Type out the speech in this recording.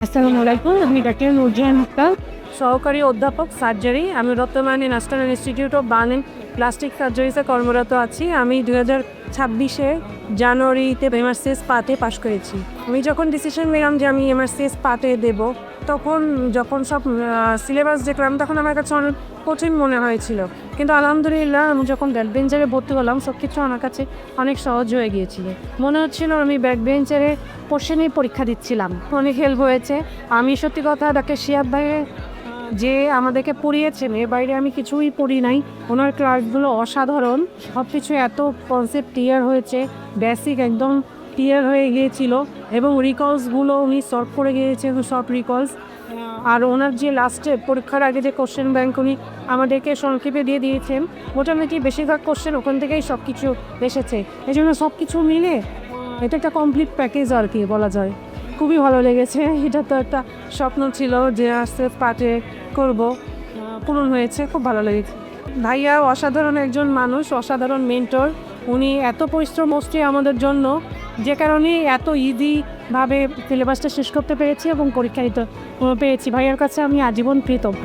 আসসালামু আলাইকুম, আমি ডাক্তার নুরজাহান আক্তার, সহকারী অধ্যাপক সার্জারি। আমি বর্তমানে national institute of burn and plastic সার্জারিতে কর্মরত আছি। আমি 2026 জানুয়ারিতে MRCS পাতে পাশ করেছি। আমি যখন ডিসিশন নিলাম যে আমি MRCS পাতে দেব, যখন সব সিলেবাস দেখলাম তখন আমার কাছে অনেক কঠিন মনে হয়েছিল, কিন্তু আলহামদুলিল্লাহ আমি যখন ব্যাক বেঞ্চারে ভর্তি হলাম সব কিছু আমার কাছে অনেক সহজ হয়ে গিয়েছিল। মনে হচ্ছিল আমি ব্যাক বেঞ্চারে কোশ্চেনের পরীক্ষা দিচ্ছিলাম। অনেক হেল্প হয়েছে। আমি সত্যি কথা ডাক্তার শিয়াব ভাইয়ের যে আমাদেরকে পড়িয়েছেন, এর বাইরে আমি কিছুই পড়ি নাই। ওনার ক্লাসগুলো অসাধারণ, সব কিছু এত কনসেপ্ট ক্লিয়ার হয়েছে, বেসিক একদম ক্লিয়ার হয়ে গিয়েছিল এবং রিকলসগুলো উনি সলভ করে গিয়েছেন, সব রিকলস। আর ওনার যে লাস্টে পরীক্ষার আগে যে কোশ্চেন ব্যাংক উনি আমাদেরকে সংক্ষেপে দিয়ে দিয়েছেন, মোটামুটি বেশিরভাগ কোশ্চেন ওখান থেকেই সব কিছু এসেছে। এই জন্য সব কিছু মিলে এটা একটা কমপ্লিট প্যাকেজ আর কি বলা যায়। খুবই ভালো লেগেছে। এটা তো একটা স্বপ্ন ছিল যে আস্তে পাঠে করব, পূরণ হয়েছে, খুব ভালো লেগেছে। ভাইয়া অসাধারণ একজন মানুষ, অসাধারণ মেন্টর। উনি এত পরিশ্রম করছে আমাদের জন্য, যে কারণে এত ইজিভাবে সিলেবাসটা শেষ করতে পেরেছি এবং পরীক্ষা দিতে পেরেছি। ভাইয়ার কাছে আমি আজীবন কৃতজ্ঞ।